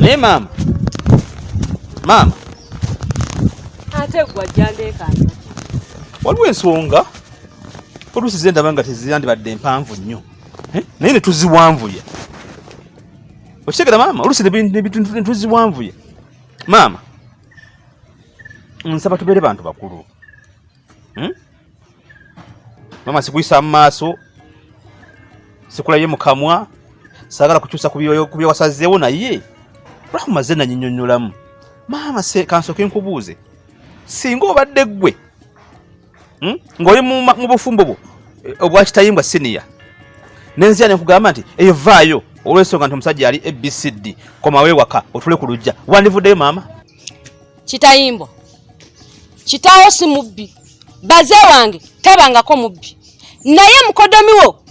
Naye mama. Mama. Ate gwa jandeka. Waliwo ensonga. Oluusi ndaba nga teziyandibadde mpanvu nnyo. Naye ne tuziwanvuye. Okitegera mama, oluusi ne tuziwanvuye. Mama. Nsaba tubeere bantu bakulu. Mama sikuyisa mu maaso. Sikulaye mu kamwa. Saagala kukyusa ku byo wasazeewo naye. Lwakumaze nannyonnyolamu. Mama kansoke nkubuuze. Singa obadde ggwe ng'oli mu bufumbo bwo obwa Kitayimbwa senior nenzia ne kugamba nti evaayo olw'ensonga nti omusajja yali ABCD komawe waka otule ku lujja wandivuddeyo mama. Kitayimbwa kitaawo si mubbi baze wange tabangako mubbi naye mukodomi wo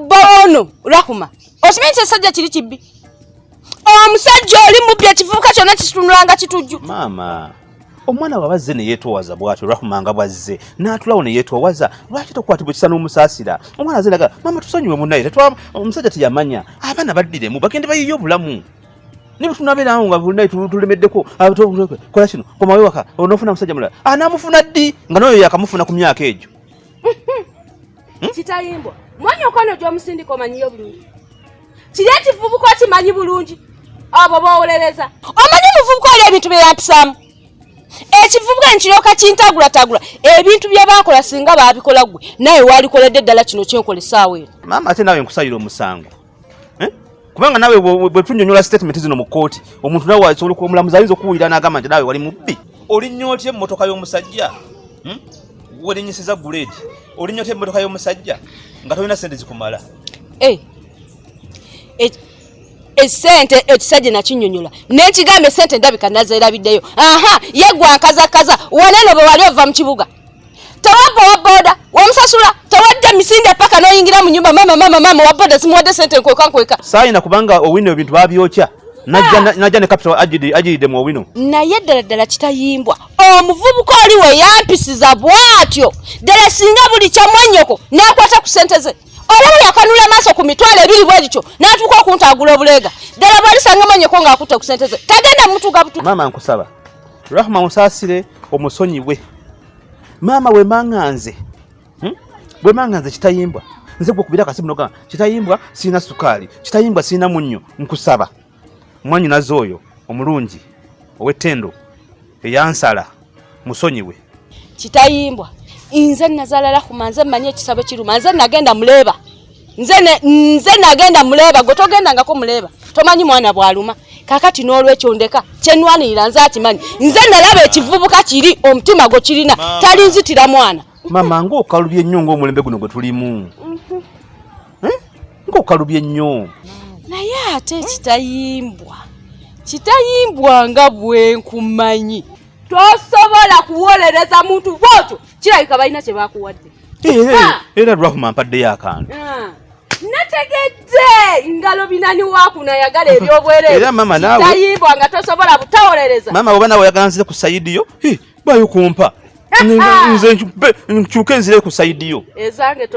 bawono Rahuma osimanyi ekisajja kiri kibbi omusajja oli mubbi ekivubuka kyonna kitunulanga kitujju mama. Omwana wabazze ne yeetoowaza bw'atyo Rahuma nga bwazze n'atulawo ne yeetoowaza lwaki tokwatibwa kisa n'omusaasira omwana azenaga mama tusonyiwe munnaye omusajja teyamanya abaana baddiremu bagende bayiye obulamu ne bwe tunabeerawo nga bunnaye tulemeddeko kola kino komawe waka onoofuna musajja mulala anaamufuna ddi nga n'oyo yakamufuna ku myaka egyo. Kitayimbwa mwanya okono gy'omusindika omanyiyo bulungi kiri ekivubuka okimanyi bulungi abo boowolereza omanyi muvubuka oli ebintu bye yampisaamu ekivubuka nkiryoka kintagula ebintu bye bakola singa baabikola ggwe naye walikoledde ddala kino kyenkola essaawa eno. Mama ate naawe nkusayira omusango kubanga naawe bwe tunnyonnyola statement zino mu kkooti omuntu nawe wasobola omulamuzi ayinza okuwulira n'agamba nti naawe wali mubbi. Olinnyotya emmotoka y'omusajja welinnyisiza guleedi olinnyotya emmotoka y'omusajja nga tolina sente zikumala. Esente ekisajja nakinnyonnyola n'ekigambo esente ndabika nazeerabiddeyo yeggwa nkazakaza waneno bwe wali ova mu kibuga tewabba wa booda wamusasula tewadda misinde paka n'oyingira mu nyumba mama wa booda simuwadde sente nkweka saayina kubanga owino ebintu baabyokya najja ne capital agiridde mu owino naye ddala Kitayimbwa omuvubuka oli we yampisiza bw'atyo ddala singa buli kyamwanyoko n'akwata ku sente ze olaba yakanula maaso ku mitwalo ebiri bw'ekyo n'atuuka okuntagula obuleega ddala bw'alisanga manyeko ng'akutte ku sente ze tagenda mutuga butu. Mama nkusaba Rahuma musaasire omusonyiwe mama we manganze Kitayimbwa nze gwe kubira kasimu noga Kitayimbwa sina sukaali Kitayimbwa sina munnyo nkusaba mwanyinaze oyo omulungi ow'ettendo eyansala musonyiwe Kitayimbwa nze nazaala Rahuma nze mmanyi ekisabo kiruma nze nagenda muleeba nze nagenda muleeba gwe togendangako muleeba tomanyi mwana bwaluma kakati n'olwekyo ndeka kyenwanirira nze akimanyi nze nalaba ekivubuka kiri omutima gwe kirina talinzitira mwana. Mama ng'okalubye nnyo ng'omulembe guno gwe tulimu ng'okalubye nnyo naye ate Kitayimbwa nga bwe nkumanyi tosobola kuwolereza muntu bwotyo kirabika balina kye bakuwadde era Rahuma mpaddeyo akantu nategedde ngalo binani wakuna yagala ebyobwereere Kitayimbwa nga tosobola butawolereza mama oba nawe oyagala nzire ku sayidiyo bayo kumpa nze nkyuke nzire ku sayidiyo ezange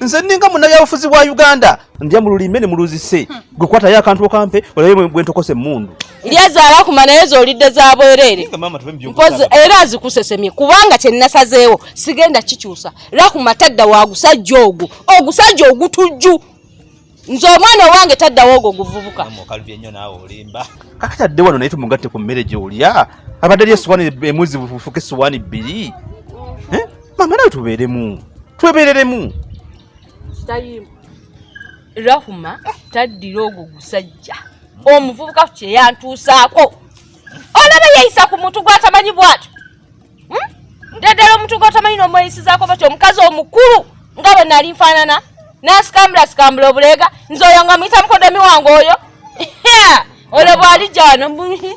nze ninga munnabyabufuzi bwa Uganda ndya mu lulime ne muluzise gwe kwatayo akantu okampe olabe bwe ntokose emmundu lyazaala ku naye zolidde za bwereere mpozi era azikusesemye kubanga kye nnasazeewo sigenda kikyusa Rahuma tadda wagusajja ogusajja ogutujju nze omwana owange taddawo ogwo guvubuka okalubye nnyo naawe olimba kakatadde wano naye tumugatte ku mmere gy'olya abadde lye essuwaani emuzi bufuke essuwaani bbiri mama nawe twebereremu Kitayimbwa Rahuma taddira ogwo gusajja omuvubuka kye yantuusaako olaba yeyisa ku muntu gw'atamanyi bw'atyo ddala omuntu gw'atamanyi n'omweyisizaako batyo omukazi omukulu nga bwe nali nfaanana n'asikambula obuleega nze oyo nga muyita mukodomi wange oyo olwo bw'alijja wano mudduke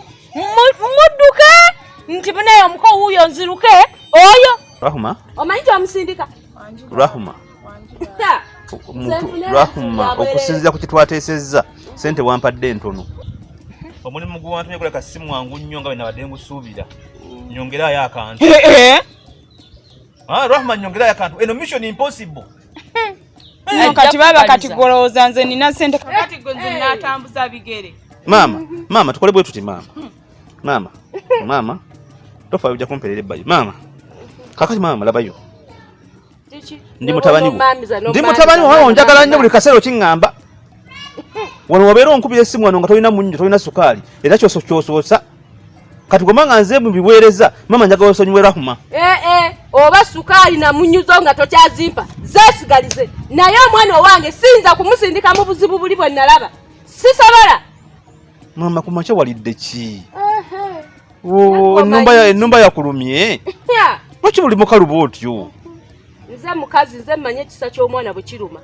nti munaye omuko wuuyo nziruke oyo Rahuma omanyi gyomusindika Rahuma okusinziira ku kitwateesezza sente wampadde ntono omulimu gwantumye kuleka Simwangu nnyo nga bwe nabadde ngusuubira nyongerayo akantu Rahuma nyongerayo akantu eno mission impossible kati baba kati golowooza nze nina sente kati gonze natambuza bigere Mama tukole bwe tuti mama tofa ujja kumperera ebbayo mama kakati mama labayo ndi mutabani wo njagala nnyo buli kaseera okingamba wano wabeera onkubira essimu wano nga tolina munnyo tolina sukaali era kyosoosa kati gomanga nze mu biweereza mama njagala osonyiwe Rahuma oba sukaali na munyuzo nga tokyazimpa zeesigalize naye omwana owange siyinza kumusindika mu buzibu buli bwe nalaba sisobola mama kumakya walidde ki ennumba yakulumye lwaki buli mukaluba otyo nze mukazi nze mmanye ekisa ky'omwana bwe kiruma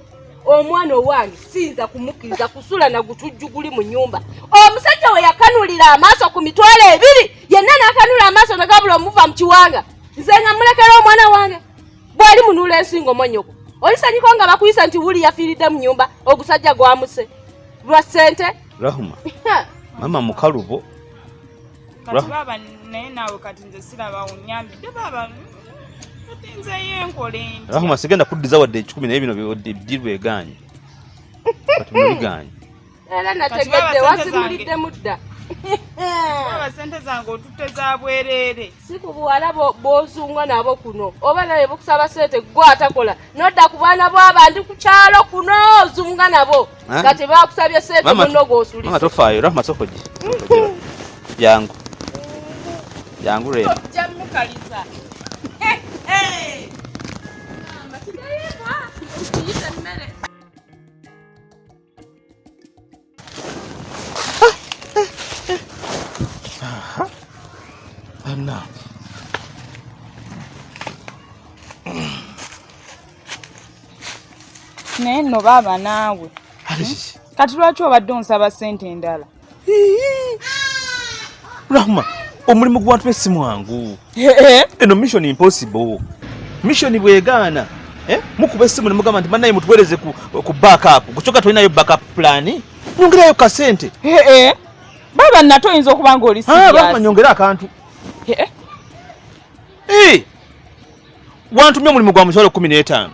omwana owange siyinza kumukkiriza kusula na gutujju guli mu nnyumba omusajja we yakanulira amaaso ku mitwalo ebiri yenna n'akanula amaaso nagabula omuva mu kiwanga nze nga mulekera omwana wange bw'ali munuula ensingo monyoko olisanyiko nga bakuyisa nti wuli yafiiridde mu nnyumba ogusajja gwamuse lwa ssente Rahuma mama mukalubo kati baba naye naawe kati nze siraba onyambidde baba nze yenkole nti Rahuma sigenda kuddiza wadde 10 naye bino byirweganye kati mubiganye era nategedde wasimulidde mudda baba sente zange otutte za bwereere si ku buwala bw'ozungwa nabo kuno oba naye bukusaba sente gwe atakola nodda ku baana bw'abandi ku kyalo kuno ozunga nabo kati bakusabye sente muno gw'osulisa mama tofaayo Rahuma sokoje yangu lero ojja mukaliza Anna naye nno baba naawe kati lwaki obadde onsaba ssente endala Rahuma omulimu gw'abantu Simwangu eno mission impossible mission bwegaana mukuba essimu ne mugamba nti bannaye mutuweereze ku backup kukyokka tolinayo backup plan nyongerayo kasente baba nato oyinza okuba nga oli Rahuma nyongera akantu wantumye omulimu gwa mukyalo 15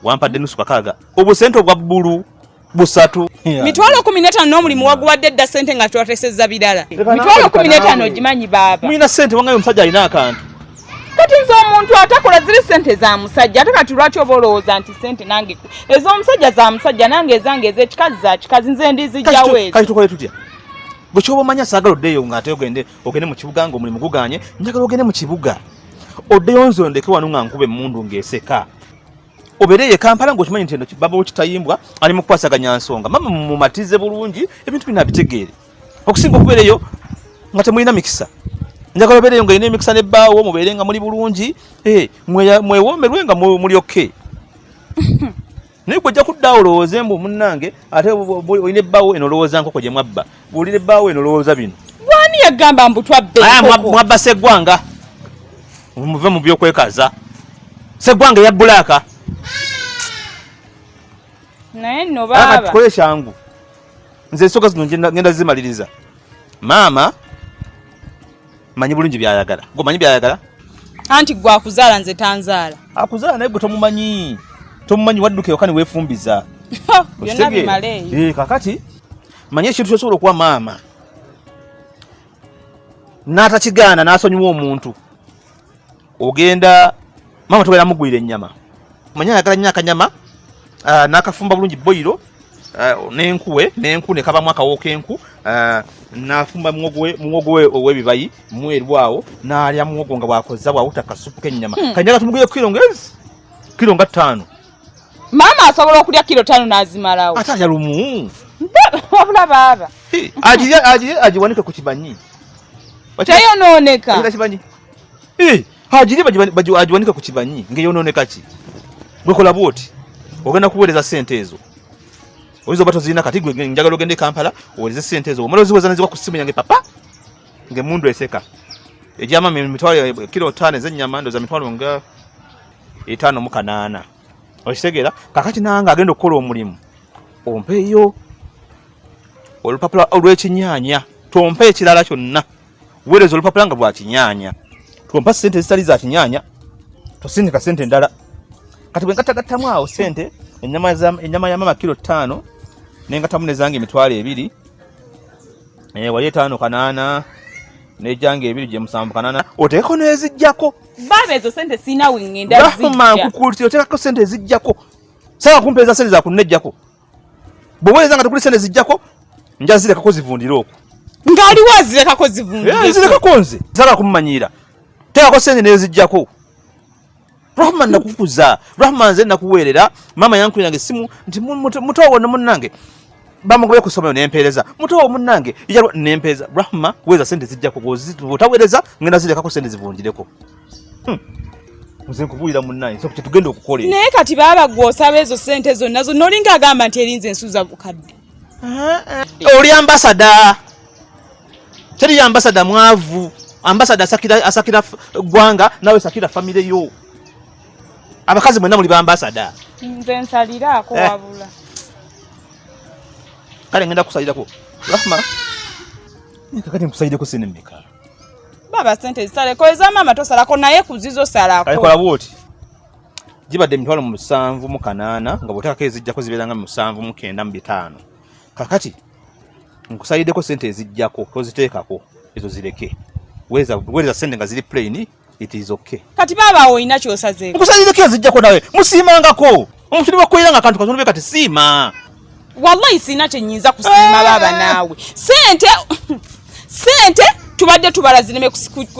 wampadde nusu kakaaga obusente obwa bbulu busatu mitwalo 15 n'omulimu waguwadde dda ssente nga twatesezza birala mitwalo 15 ogimanyi baba mulina ssente wangayo omusajja alina akantu kati nze omuntu atakola ziri ssente za musajja ate kati lwaki oba olowooza nti ssente nange ez'omusajja za musajja nange ezange ez'ekikazi za kikazi nze ndizijjawo ezo kati tukole tutya bwe kyoba omanya saagala oddeeyo ng'ate ogende mu kibuga ng'omulimu guganye njagala ogende mu kibuga oddeyo nze ondeke wano nga nkuba emmundu ng'eseka obeereye Kampala ng'okimanyi nti eno baba Kitayimbwa ali mu kukwasaganya nsonga mama mumatize bulungi ebintu bino abitegeere okusinga okubeereyo nga temulina mikisa njagala obeereyo nga olina emikisa n'ebbaawo mubeere nga muli bulungi mwewoomerwe nga mulyokke naye gwe ojja kuddaawo olowooze mbu munnange ate olina ebbaawo eno olowooza nkoko gye mwabba bw'olina ebbaawo eno olowooza bino wani yagamba mbu twabbe mwabba Seggwanga muve mu byokwekaza Seggwanga ya bbulaaka naye nno baba tukole kyangu nze ensonga zino ngenda zimaliriza maama manyi bulungi byayagala gomanyi byayagala anti gwakuzaala nze tanzaala akuzaala naye gwe tomumanyi wadduka ewaka ne weefumbiza byonna bimaleeyo kakati manyi ekintu kyosobola okuwa maama n'atakigaana n'asonyiwa omuntu ogenda maama togenda mugwira ennyama manyi ayagala nnyo akanyama n'akafumba bulungi boyiro n'enku ne kabamu akawo k'enku n'afumba muwogo we ow'ebibayi mweru awo n'alya muwogo nga bwakozza bwawuta akasupu k'ennyama kanyaga tumugire kilo nga 5 maama asobola okulya kilo 5 n'azimalawo ate alya lumu wabula baba agiwanike ku kibanyi teyonooneka kibanyi agiwanike ku kibanyi ng'eyonooneka ki gwekola bwoti ogenda kuweereza ssente ezo oyinza oba tozirina kati gwe njagala ogende Kampala oweereze ssente ezo omala oziweza neziwa ku ssimu yange papa ng'emmundu eseka ejyama mitwalo kilo 5 ez'ennyama ndoza mitwalo nga 5 okitegeera kakati nange agenda okukola omulimu ompeeyo olupapula olw'ekinyaanya tompe ekirala kyonna weereza olupapula nga lwa kinyaanya tompa ssente ezitali za kinyaanya tosindika ssente endala kati bwe ngatagattamu awo ssente ennyama ya mama kilo 5 n'engatamu ne zange emitwalo 2 wali 5 kanana nejange 2 je 7 kanana oteko nezijjako baba ezo sente sina wingenda zijja nkukulti oteko sente zijjako sala kumpeza sente za kunejjako bobweza nga tukuli sente zijjako njazire kako zivundira okwo ngali wazire kako zivundira zire kakonze sala kummanyira teko sente nezijjako Rahman nakukuza Rahman nze nakuwerera mama yanku yange simu nti mutowo ne munnange bamugoye kusoma nempereza mutowo munnange ijalo nempeza Rahma weza sente zijjako gotawereza ngenda zire kako sente zivundireko Muzenkubulira munnange so tugende okukolera naye kati baba gwosaba ezo sente zonna zo nolinga agamba nti erinze ensuza bukadde oli ambassador teri ambassador mwavu ambassador asakira gwanga nawe sakira family yo abakazi mwenna muli ba ambassador nze nsaliraako wabula kale ngenda kusalirako Rahma kakati nkusalireko sene mmeka baba sente zisaleko eza mama tosalako naye kuzizo salako kale kola bwoti jibadde mitwalo mu 7 mu 8 nga botaka ezijjako ziberanga mu 7 mu 9 mu 5 kakati nkusalideko sente ezijjako toziteekako ezo zireke weza sente nga ziri plain it is okay kati baba oyina kyosazeeko nkusalideko ezijjako nawe musiimangako omuntu bakwiranga kantu kazono bekati siima wallahi sina kyenyinza kusiima baba naawe sente tubadde tubala zireme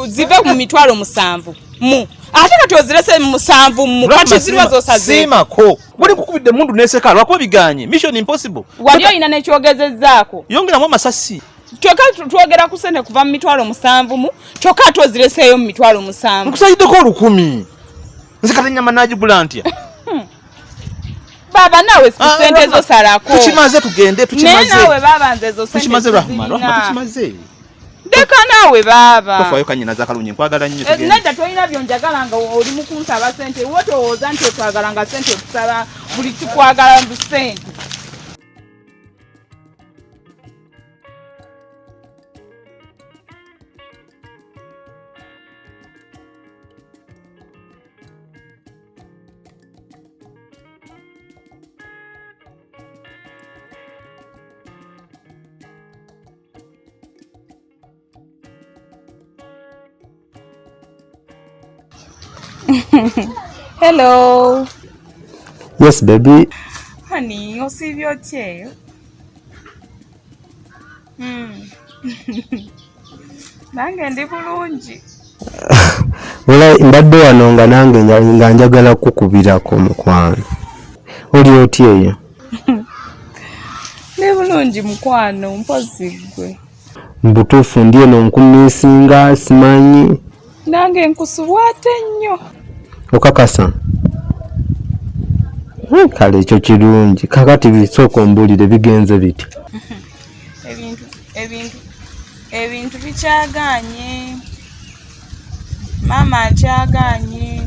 zive mu mitwalo 7 mu ate kati ozirese mu 7 mu kati zirwa zosazeeko siimako buli kukubidde mundu neseka lwako biganye mission impossible wali oyina nekyogezezzaako yongeramu amasasi kyokka twogera ku sente kuva mu mitwalo 7 mu kyokka tozireseeyo mu mitwalo 7 nkusayiddeko 10 nzikata nyama najibulantya baba nawe sente zo salako tukimaze tugende tukimaze nawe baba nze zo sente tukimaze Rahma tukimaze deka nawe baba tofayo kanyina zakalunye nkwagala nnyo tugende nada toyina byonjagala nga oli mukunsaba sente woto oza nti otwagala nga sente kusaba buli kikwagala mu sente Hello. Yes, baby. Honey, osibyo tyeyo. Nange ndi bulungi. Wala mbadde wano nga nange nga njagala kukubirako mukwano. Oli otyeyo? Ndi bulungi mukwano mpozi gwe. Mbutuufu ndi eno nkumisinga simanyi. Nange nkusubwate nnyo. Okakasa. Kale ekyo kirungi. Kakati bisooka ombulire bigenze biti. Ebintu bikyaganye. Mama akyaganye.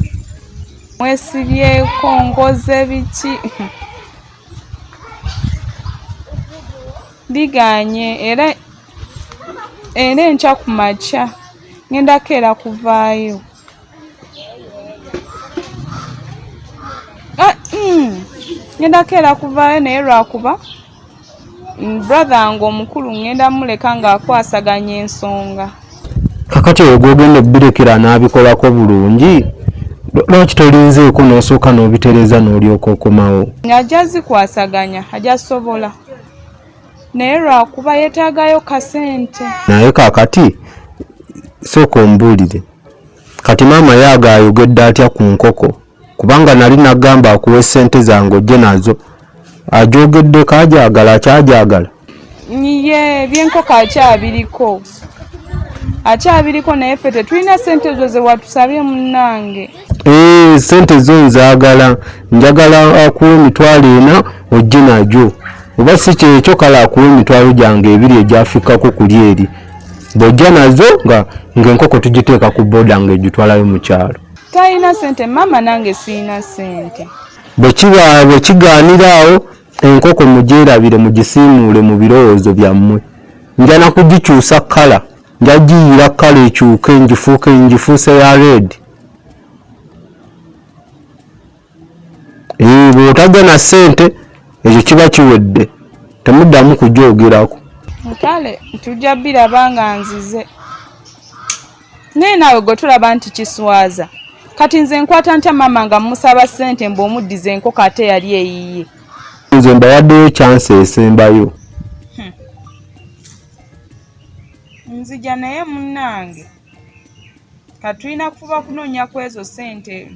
Mwesibyeko ngoze biki. Biganye era enkya ku makya ngenda keera kuvaayo. Ngenda keera kuvaayo naye lwakuba brother ngo omukulu ngenda muleka ng'akwasaganya ensonga. Kakati ogwogenda ebbirekera n'abikolako bulungi lwaki tolinzeeko n'osooka n'obitereza n'olyoka okomawo? Ajja zikwasaganya ajja sobola naye lwakuba yeetaagayo kasente. Naye kakati sooka ombuulire kati maama yaaga ayogedde atya ku nkoko kubanga nali nagamba akuwe sente zange ojje nazo ajogedde kaajagala akyajagala ye byenkoko akyabiriko naye ffe tetulina sente zo ze watusabye munnange. Sente zo nzaagala njagala akuwe emitwalo 4 ojje najo oba si kyekyo kale akuwe emitwalo gyange 2 egyafikako kuli eri bw'ojja nazo ng'enkoko tugiteeka ku boda ng'egitwalayo mu kyalo. Talina sente mama nange siina sente. Bwe kigaaniraawo enkoko mugyerabire mugisiimuule mu birowoozo byammwe. Nja na kugikyusa kala nja giyira kala ekyuke ngifuuse ya red. Bw'otajja na sente ekyo kiba kiwedde temuddamu kujoogerako. Kale tujja biraba nga nzize. Naye naawe gwe tulaba nti kiswaza. Kati nze nkwata ntya mama nga musaba ssente mbu omuddiza enkoko ate yali eyiye. Nze mbawaddeyo chance esembayo. Nzija naye munnange. Katulina kufuba kunoonya ku ezo ssente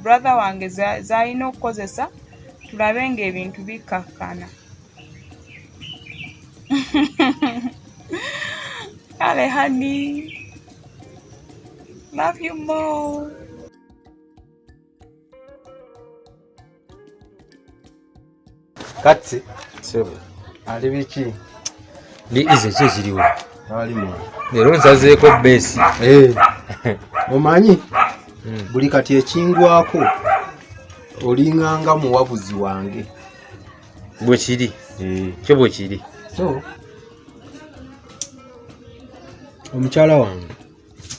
brother wange z'alina okukozesa tulabe ng'ebintu bikkakkana. Kale honey. Love you more. Kati sebo ali biki ndi ize kyekiriwo ali mu lero nsazeeko besi omanyi buli kati ekingwako olinganga muwabuzi wange bwe kiri kyo bwe kiri so omukyala wange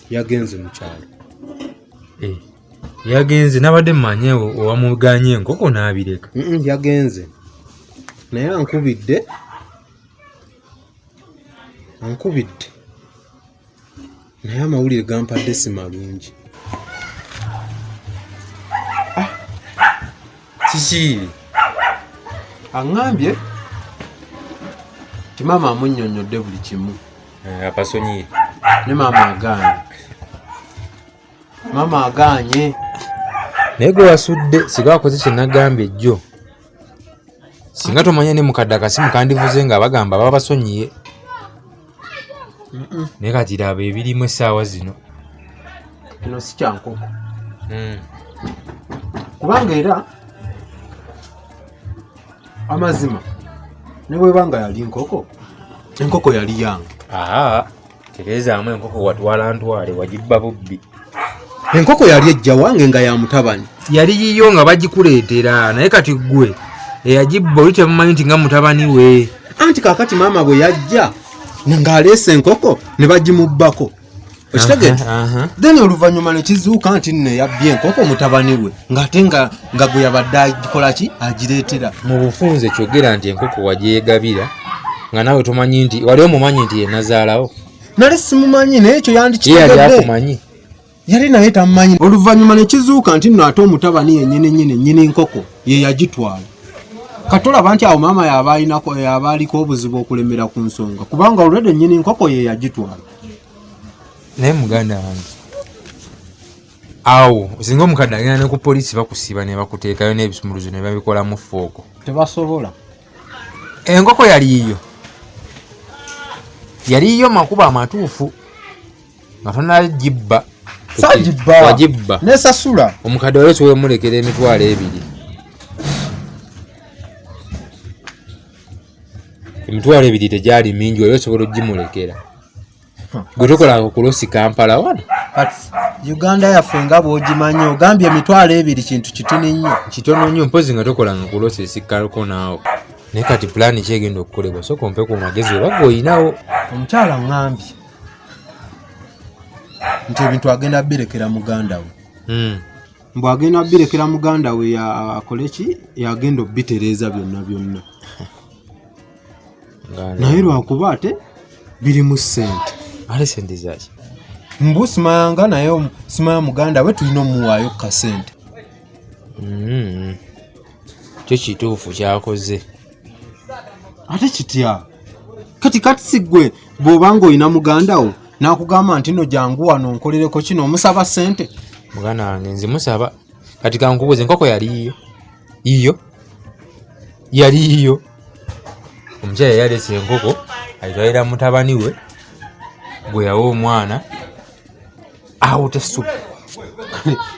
yagenze mukyalo yagenze nabadde mmanye owamuganye enkoko n'abireka yagenze naye ankubidde naye amawulire gampadde si malungi. kiki aŋŋambye ti maama amunnyonnyodde buli kimu apasonyiye ne maama agaanye naye gwe wasudde singa wakoze kyenagambye jjo singa tomanya ne mukadde akasimu kandivuze nga bagamba baba basonyiye naye kati raba ebirimu essaawa zino kino si kyankoko kubanga era amazima ne bwebanga yali enkoko yali yange. tegeezaamu enkoko watwala ntwale wagibba bubbi. Enkoko yali ejja wange nga ya mutabani. Yali yiyo nga bagikuleetera naye kati ggwe eyagibba oli temumanyi nti nga mutabani we. Anti kakati maama bwe yajja ng'aleese enkoko ne bagimubbako. Okitegedde? Then oluvannyuma ne kizuuka nti nno yabbye enkoko mutabani we ng'ate nga gwe yabadde agikola ki agireetera. Mu bufunze kyogera nti enkoko wagyegabira nga nawe tomanyi nti wali omumanyi nti ye nazaalawo. Nali simumanyi naye ekyo yandikitegedde. Yali akumanyi. Yali naye tamanyi. Oluvannyuma ne kizuuka nti nno ate omutabani yennyini enkoko ye yagitwala. Katolaba nti awo maama yaba aliko obuzibu okulemera ku nsonga kubanga olwedde nnyini enkoko ye yagitwala. Naye muganda wange awo singa omukadde agenda ne ku poliisi bakusiba ne bakuteekayo n'ebisumuluzo ne babikolamu fooko tebasobola. Enkoko yali yiyo makuba amatuufu nga tonagibba. Sagibba wagibba nesasula. Omukadde wali osobola omulekera emitwalo 2. Emitwalo 2 tegyali mingi wali osobola ogimulekera. Gwe tokola okulosi Kampala wano. Uganda yaffe nga bw'ogimanyi ogambye emitwalo 2 kintu kitono nnyo mpozi nga tokola nga kulosi esikkalako naawo. Naye kati pulaani kyegenda okukolebwa sooka ompe ku magezi oba g'olinawo. Omukyala ŋŋambye nti ebintu agenda birekera muganda we. Bw'agenda birekera muganda we akole ki yagenda obitereeza byonna. Naye lwakuba ate birimu ssente. Ale sente zaki? Mbu simayanga naye simaya muganda we tulina omuwaayo ka ssente. Kyo kituufu kyakoze. Ate kitya? Kati sigwe bw'obanga olina muganda wo n'akugamba nti no jangu wano nkolereko kino omusaba ssente. Muganda wange nzimusaba. Kati kankubuuze enkoko yali yiyo. Omukyala yaleese enkoko ayitwalira mutabani we gwe yawa omwana awo tesupu.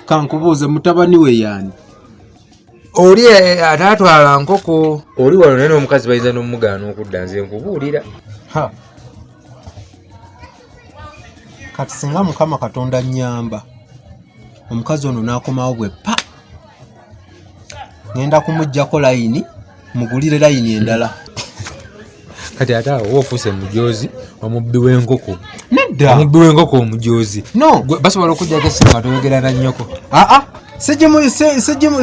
Kankubuuze mutabani we yaani? Oli atatwala nkoko. Oli wano naye n'omukazi bayinza n'omugaana okudda nze nkubuulira. Kati singa Mukama Katonda nnyamba omukazi ono n'akomawo bwe pa ngenda kumuggyako layini mugulire layini endala. Kati ate awo ofuuse mujoozi omubbi w'enkoko. Nedda. Omubbi w'enkoko omujoozi. No. Basobola okujjako essimu nga toyogera na nnyoko.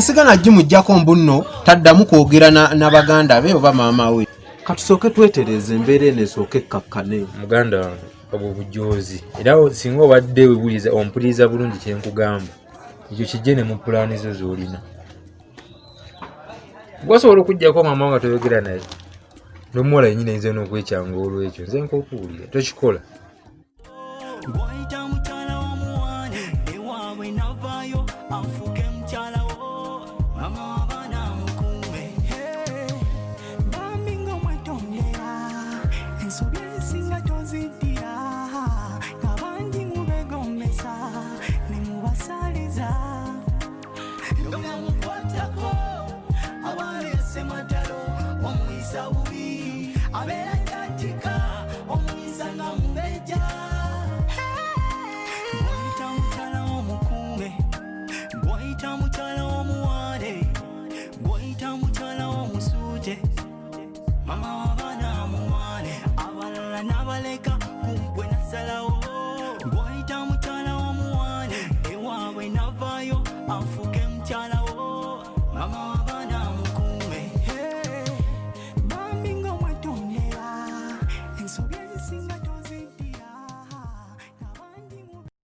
Sigana gimuggyako mbu nno taddamu kwogera na baganda be oba maama we. katusooke twetereze embeera eno esooke ekkakkane. Muganda wange obwo bujozi era singa obadde webuliza ompuliriza bulungi kyenkugamba ekyo kijje ne mu pulaani zo z'olina. Gwasobola okujjako maama nga toyogera naye n'omuwala yennyini ayinza n'okwekyanga olwekyo nze nkokuwulira tokikola. Abale sematalo omwisa bubi abela